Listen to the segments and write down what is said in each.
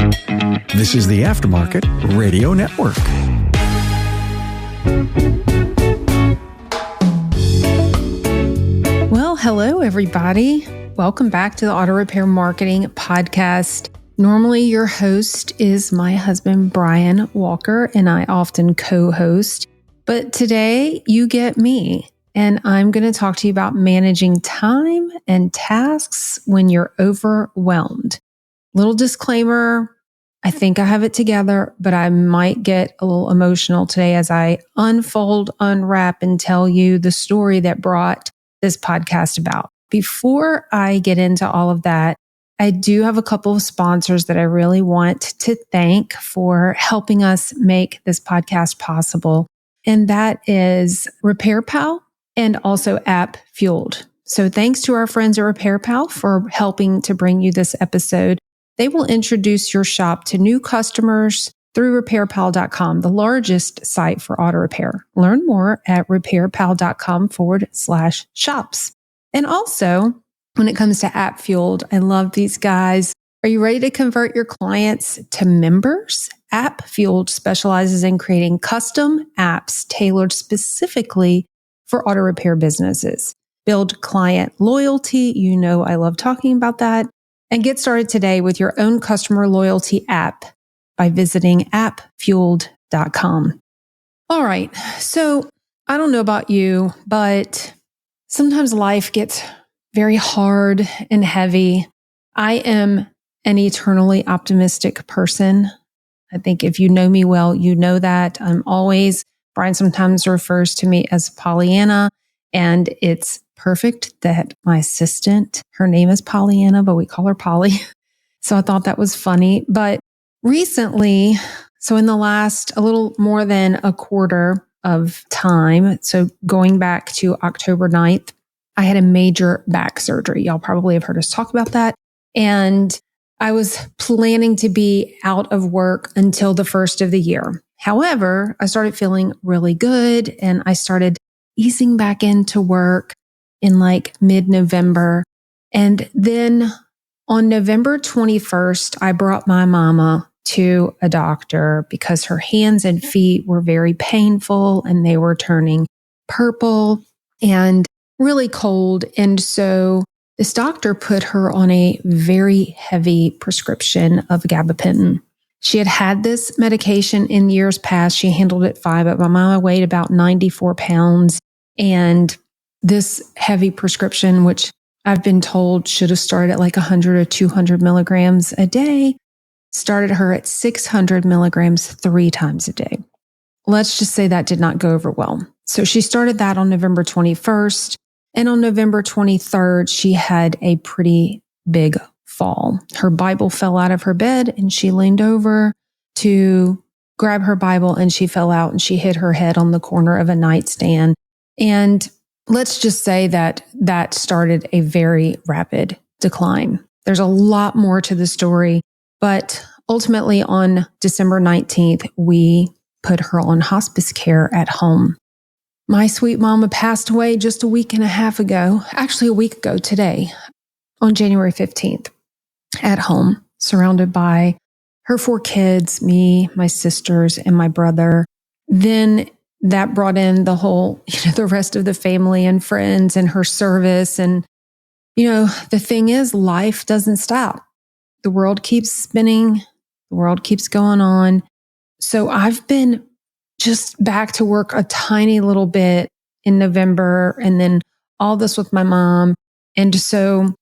This is the Aftermarket Radio Network. Well, hello, everybody. Welcome back to the Auto Repair Marketing Podcast. Normally, your host is my husband, Brian Walker, and I often co-host. But today, you get me, and I'm going to talk to you about managing time and tasks when you're overwhelmed. Little disclaimer, I think I have it together, but I might get a little emotional today as I unfold, unwrap, and tell you the story that brought this podcast about. Before I get into all of that, I do have a couple of sponsors that I really want to thank for helping us make this podcast possible. And that is RepairPal and also App Fueled. So thanks to our friends at RepairPal for helping to bring you this episode. They will introduce your shop to new customers through repairpal.com, the largest site for auto repair. Learn more at repairpal.com/shops. And also, when it comes to App Fueled, I love these guys. Are you ready to convert your clients to members? App Fueled specializes in creating custom apps tailored specifically for auto repair businesses. Build client loyalty. You know I love talking about that. And get started today with your own customer loyalty app by visiting appfueled.com. All right. So I don't know about you, but sometimes life gets very hard and heavy. I am an eternally optimistic person. I think if you know me well, you know that. Brian sometimes refers to me as Pollyanna, and it's perfect that my assistant, her name is Pollyanna, but we call her Polly. So I thought that was funny. But recently, so in the last a little more than a quarter of time, so going back to October 9th, I had a major back surgery. Y'all probably have heard us talk about that. And I was planning to be out of work until the first of the year. However, I started feeling really good and I started easing back into work in like mid-November. And then on November 21st, I brought my mama to a doctor because her hands and feet were very painful and they were turning purple and really cold. And so this doctor put her on a very heavy prescription of gabapentin. She had had this medication in years past. She handled it fine, but my mama weighed about 94 pounds. And this heavy prescription, which I've been told should have started at like 100 or 200 milligrams a day, started her at 600 milligrams 3 times a day. Let's just say that did not go over well. So she started that on November 21st. And on November 23rd, she had a pretty big fall. Her Bible fell out of her bed and she leaned over to grab her Bible and she fell out and she hit her head on the corner of a nightstand. And let's just say that started a very rapid decline. There's a lot more to the story, but ultimately on December 19th, we put her on hospice care at home. My sweet mama passed away just a week and a half ago, actually a week ago today, on January 15th, at home, surrounded by her 4 kids, me, my sisters, and my brother. Then that brought in the whole, the rest of the family and friends and her service. And, the thing is, life doesn't stop. The world keeps spinning. The world keeps going on. So I've been just back to work a tiny little bit in November and then all this with my mom. And so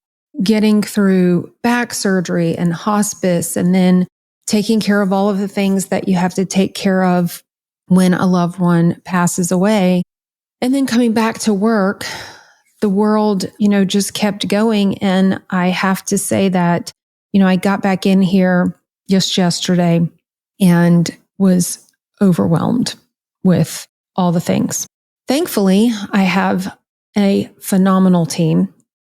getting through back surgery and hospice and then taking care of all of the things that you have to take care of when a loved one passes away and then coming back to work, the world, just kept going. And I have to say that, I got back in here just yesterday and was overwhelmed with all the things. Thankfully, I have a phenomenal team,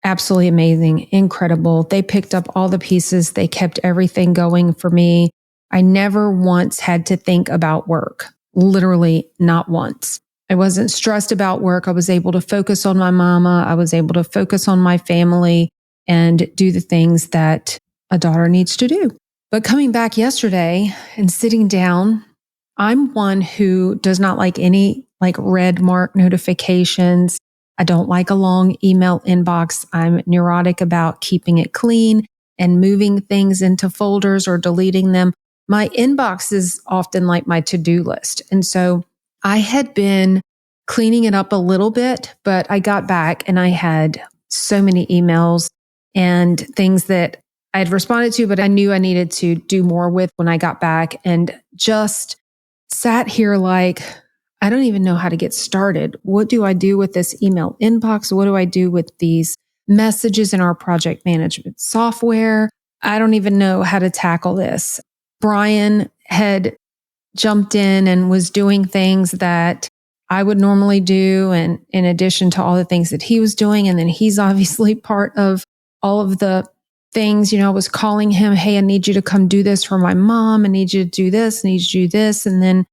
absolutely amazing, incredible. They picked up all the pieces. They kept everything going for me. I never once had to think about work, literally not once. I wasn't stressed about work. I was able to focus on my mama. I was able to focus on my family and do the things that a daughter needs to do. But coming back yesterday and sitting down, I'm one who does not like any red mark notifications. I don't like a long email inbox. I'm neurotic about keeping it clean and moving things into folders or deleting them. My inbox is often like my to-do list. And so I had been cleaning it up a little bit, but I got back and I had so many emails and things that I had responded to, but I knew I needed to do more with when I got back, and just sat here like, I don't even know how to get started. What do I do with this email inbox? What do I do with these messages in our project management software? I don't even know how to tackle this. Brian had jumped in and was doing things that I would normally do, and in addition to all the things that he was doing. And then he's obviously part of all of the things. I was calling him, hey, I need you to come do this for my mom. I need you to do this. I need you to do this. And then,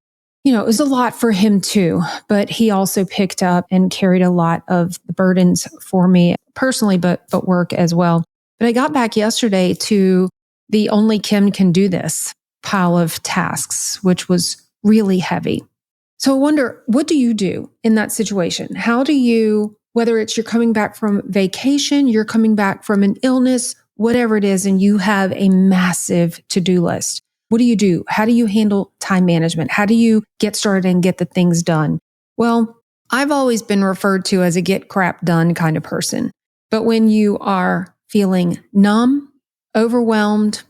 it was a lot for him too, but he also picked up and carried a lot of the burdens for me personally, but work as well. But I got back yesterday to the only Kim can do this pile of tasks, which was really heavy. So I wonder, what do you do in that situation? How do you, whether it's you're coming back from vacation, you're coming back from an illness, whatever it is, and you have a massive to-do list. What do you do? How do you handle time management? How do you get started and get the things done? Well, I've always been referred to as a get crap done kind of person. But when you are feeling numb, overwhelmed,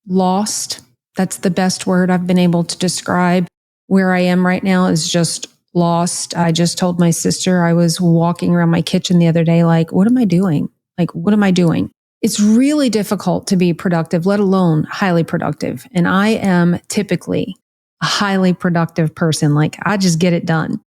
lost, that's the best word I've been able to describe where I am right now, is just lost. I just told my sister, I was walking around my kitchen the other day, like, what am I doing? What am I doing? It's really difficult to be productive, let alone highly productive. And I am typically a highly productive person. I just get it done.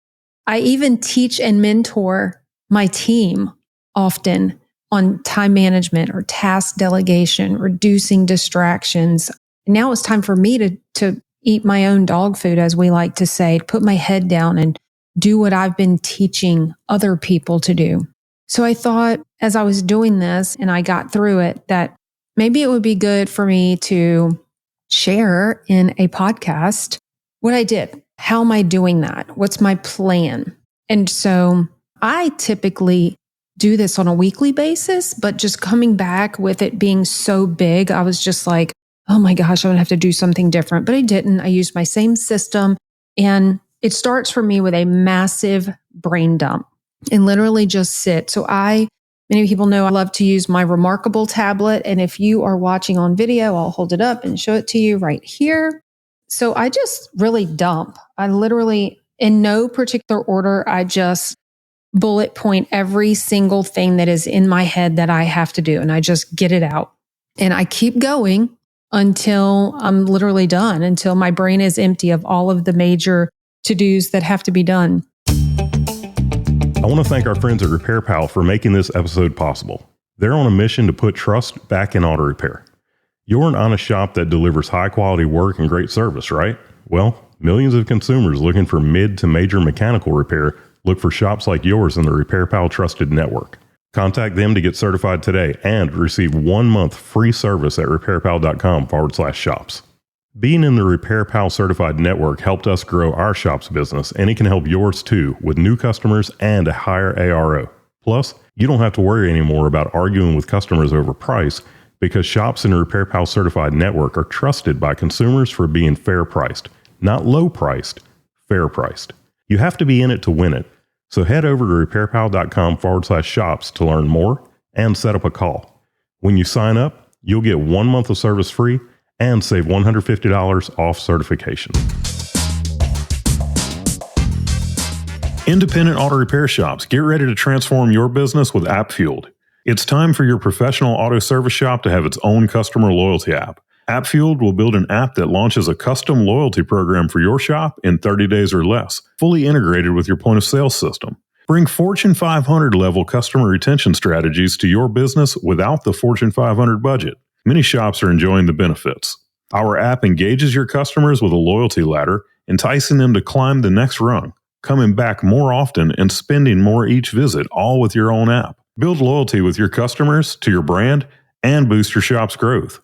I even teach and mentor my team often on time management or task delegation, reducing distractions. Now it's time for me to eat my own dog food, as we like to say, put my head down and do what I've been teaching other people to do. So I thought, as I was doing this and I got through it, that maybe it would be good for me to share in a podcast what I did. How am I doing that? What's my plan? And so I typically do this on a weekly basis, but just coming back with it being so big, I was just like, oh my gosh, I'm going to have to do something different. But I didn't. I used my same system. And it starts for me with a massive brain dump and literally just sit. So many people know I love to use my Remarkable tablet. And if you are watching on video, I'll hold it up and show it to you right here. So I just really dump. I literally, in no particular order, I just bullet point every single thing that is in my head that I have to do. And I just get it out. And I keep going until I'm literally done, until my brain is empty of all of the major to-dos that have to be done. I want to thank our friends at Repair Pal for making this episode possible. They're on a mission to put trust back in auto repair. You're an honest shop that delivers high-quality work and great service, right? Well, millions of consumers looking for mid to major mechanical repair look for shops like yours in the Repair Pal Trusted Network. Contact them to get certified today and receive 1 month free service at repairpal.com/shops. Being in the Repair Pal Certified Network helped us grow our shop's business, and it can help yours too with new customers and a higher ARO. Plus, you don't have to worry anymore about arguing with customers over price, because shops in the Repair Pal Certified Network are trusted by consumers for being fair priced. Not low priced, fair priced. You have to be in it to win it. So head over to repairpal.com/shops to learn more and set up a call. When you sign up, you'll get 1 month of service free and save $150 off certification. Independent auto repair shops, get ready to transform your business with App Fueled. It's time for your professional auto service shop to have its own customer loyalty app. App Fueled will build an app that launches a custom loyalty program for your shop in 30 days or less, fully integrated with your point of sale system. Bring Fortune 500 level customer retention strategies to your business without the Fortune 500 budget. Many shops are enjoying the benefits. Our app engages your customers with a loyalty ladder, enticing them to climb the next rung, coming back more often and spending more each visit, all with your own app. Build loyalty with your customers to your brand and boost your shop's growth.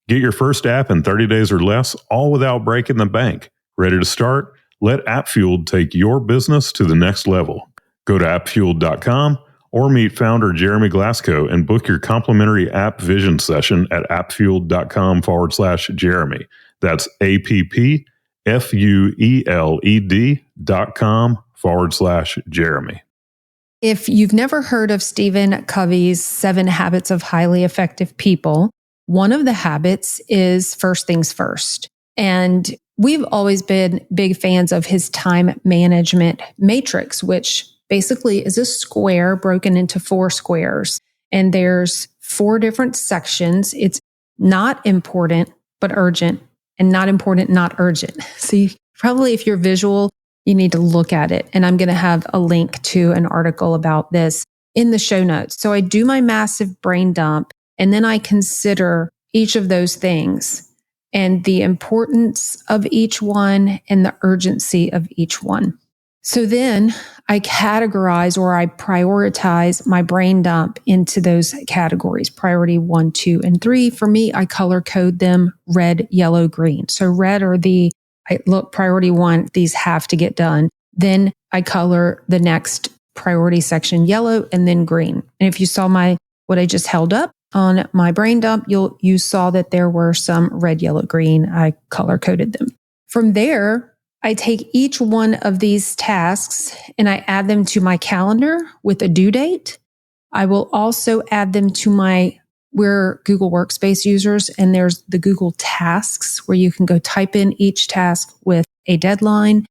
Get your first app in 30 days or less, all without breaking the bank. Ready to start? Let AppFueled take your business to the next level. Go to appfueled.com or meet founder Jeremy Glasgow and book your complimentary app vision session at appfueled.com/Jeremy. That's appfueled.com/Jeremy. If you've never heard of Stephen Covey's 7 Habits of Highly Effective People, one of the habits is first things first. And we've always been big fans of his time management matrix, which basically is a square broken into 4 squares. And there's 4 different sections. It's not important, but urgent, and not important, not urgent. So you probably, if you're visual, you need to look at it. And I'm going to have a link to an article about this in the show notes. So I do my massive brain dump, and then I consider each of those things and the importance of each one and the urgency of each one. So then I categorize, or I prioritize my brain dump into those categories, priority 1, 2, and 3. For me, I color code them red, yellow, green. So red are priority 1, these have to get done. Then I color the next priority section yellow and then green. And if you saw what I just held up on my brain dump, you saw that there were some red, yellow, green. I color coded them. From there, I take each one of these tasks and I add them to my calendar with a due date. I will also add them to we're Google Workspace users, and there's the Google Tasks where you can go type in each task with a deadline.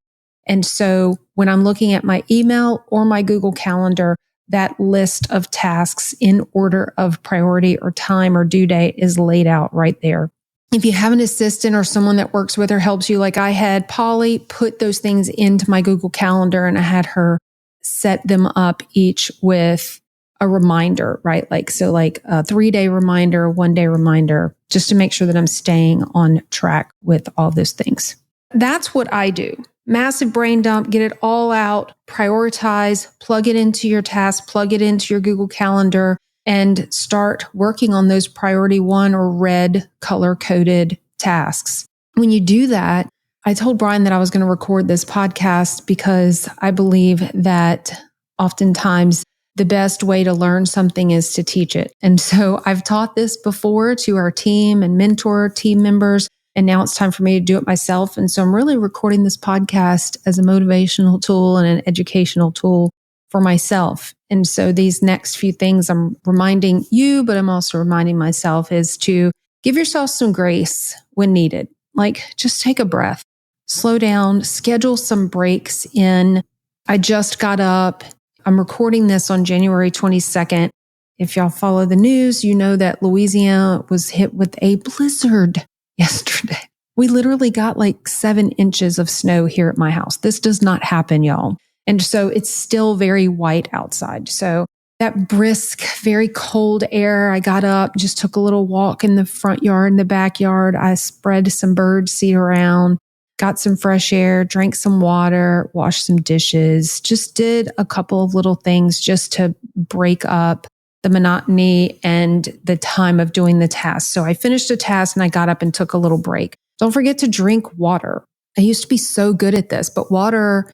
And so when I'm looking at my email or my Google Calendar, that list of tasks in order of priority or time or due date is laid out right there. If you have an assistant or someone that works with or helps you, like I had Polly put those things into my Google Calendar, and I had her set them up each with a reminder, right? Like a 3-day reminder, 1-day reminder, just to make sure that I'm staying on track with all those things. That's what I do. Massive brain dump, get it all out, prioritize, plug it into your task, plug it into your Google Calendar, and start working on those priority 1 or red color-coded tasks. When you do that, I told Brian that I was going to record this podcast because I believe that oftentimes the best way to learn something is to teach it. And so I've taught this before to our team and mentor team members, and now it's time for me to do it myself. And so I'm really recording this podcast as a motivational tool and an educational tool for myself. And so these next few things I'm reminding you, but I'm also reminding myself, is to give yourself some grace when needed. Like, just take a breath, slow down, schedule some breaks in. I just got up. I'm recording this on January 22nd. If y'all follow the news, you know that Louisiana was hit with a blizzard yesterday. We literally got like 7 inches of snow here at my house. This does not happen, y'all. And so it's still very white outside. So that brisk, very cold air, I got up, just took a little walk in the front yard, in the backyard. I spread some bird seed around, got some fresh air, drank some water, washed some dishes, just did a couple of little things just to break up the monotony and the time of doing the task. So I finished a task and I got up and took a little break. Don't forget to drink water. I used to be so good at this, but water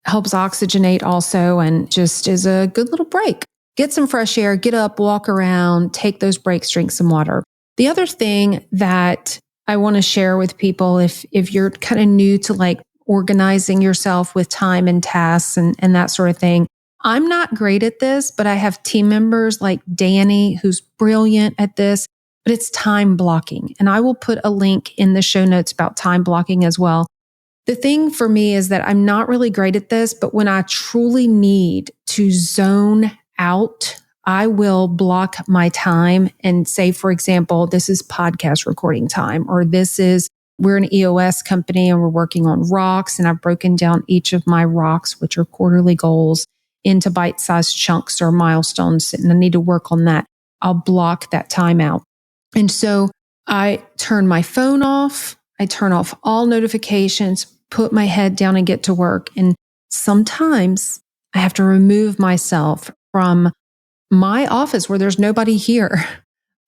helps oxygenate also, and just is a good little break. Get some fresh air, get up, walk around, take those breaks, drink some water. The other thing that I want to share with people, if you're kind of new to like organizing yourself with time and tasks and that sort of thing, I'm not great at this, but I have team members like Danny, who's brilliant at this, but it's time blocking. And I will put a link in the show notes about time blocking as well. The thing for me is that I'm not really great at this, but when I truly need to zone out, I will block my time and say, for example, this is podcast recording time, or we're an EOS company and we're working on rocks, and I've broken down each of my rocks, which are quarterly goals, into bite-sized chunks or milestones, and I need to work on that. I'll block that time out. And so I turn my phone off. I turn off all notifications, put my head down and get to work. And sometimes I have to remove myself from my office where there's nobody here.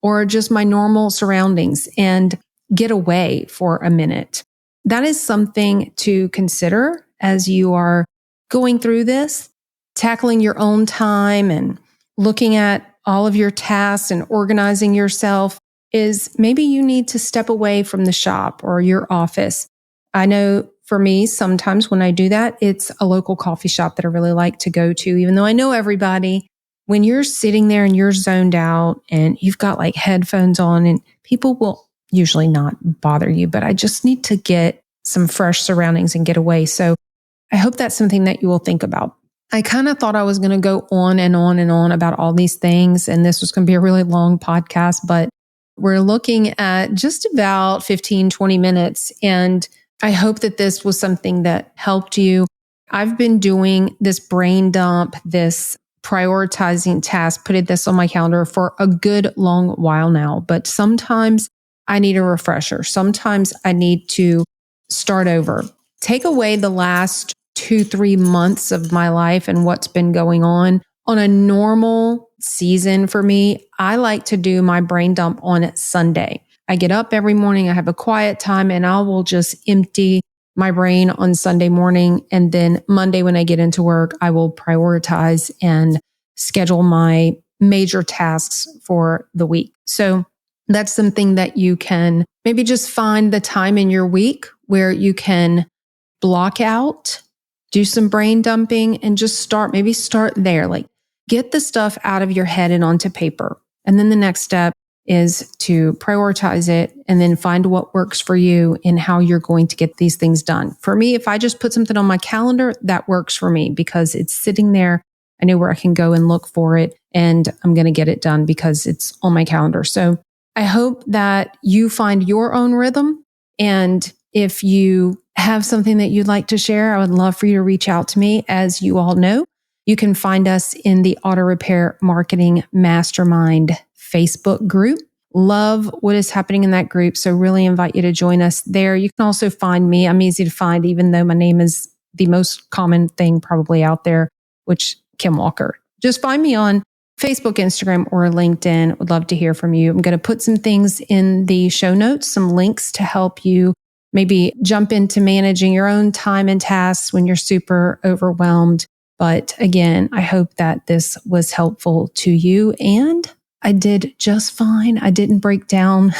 or just my normal surroundings and get away for a minute. That is something to consider as you are going through this, tackling your own time and looking at all of your tasks and organizing yourself. Is maybe you need to step away from the shop or your office. I know for me, sometimes when I do that, it's a local coffee shop that I really like to go to, even though I know everybody. When you're sitting there and you're zoned out and you've got like headphones on, and people will usually not bother you, but I just need to get some fresh surroundings and get away. So I hope that's something that you will think about. I kind of thought I was going to go on and on and on about all these things, and this was going to be a really long podcast, but we're looking at just about 15, 20 minutes. And I hope that this was something that helped you. I've been doing this brain dump, this prioritizing task, putting this on my calendar for a good long while now. But sometimes I need a refresher. Sometimes I need to start over. Take away the last 2-3 months of my life and what's been going on. On a normal season for me, I like to do my brain dump on Sunday. I get up every morning, I have a quiet time, and I will just empty my brain on Sunday morning. And then Monday, when I get into work, I will prioritize and schedule my major tasks for the week. So that's something that you can maybe just find the time in your week where you can block out, do some brain dumping, and just start there. Like, get the stuff out of your head and onto paper. And then the next step is to prioritize it and then find what works for you and how you're going to get these things done. For me, if I just put something on my calendar, that works for me because it's sitting there. I know where I can go and look for it, and I'm going to get it done because it's on my calendar. So I hope that you find your own rhythm. And if you have something that you'd like to share, I would love for you to reach out to me. As you all know, you can find us in the Auto Repair Marketing Mastermind Facebook group. Love what is happening in that group. So really invite you to join us there. You can also find me. I'm easy to find, even though my name is the most common thing probably out there, which Kim Walker. Just find me on Facebook, Instagram, or LinkedIn. Would love to hear from you. I'm going to put some things in the show notes, some links to help you maybe jump into managing your own time and tasks when you're super overwhelmed. But again, I hope that this was helpful to you, and I did just fine. I didn't break down,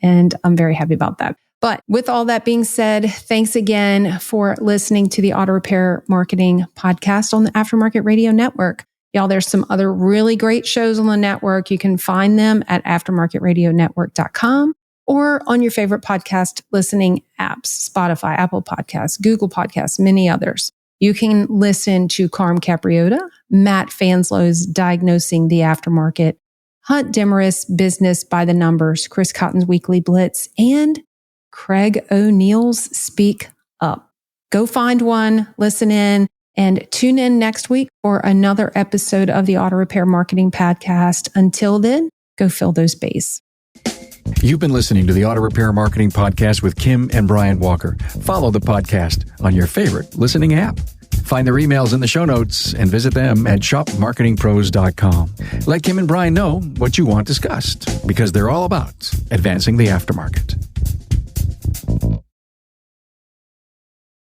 and I'm very happy about that. But with all that being said, thanks again for listening to the Auto Repair Marketing Podcast on the Aftermarket Radio Network. Y'all, there's some other really great shows on the network. You can find them at aftermarketradionetwork.com or on your favorite podcast listening apps, Spotify, Apple Podcasts, Google Podcasts, many others. You can listen to Carm Capriota, Matt Fanslow's Diagnosing the Aftermarket, Hunt Demarest Business by the Numbers, Chris Cotton's Weekly Blitz, and Craig O'Neill's Speak Up. Go find one, listen in, and tune in next week for another episode of the Auto Repair Marketing Podcast. Until then, go fill those bays. You've been listening to the Auto Repair Marketing Podcast with Kim and Brian Walker. Follow the podcast on your favorite listening app. Find their emails in the show notes and visit them at shopmarketingpros.com. Let Kim and Brian know what you want discussed, because they're all about advancing the aftermarket.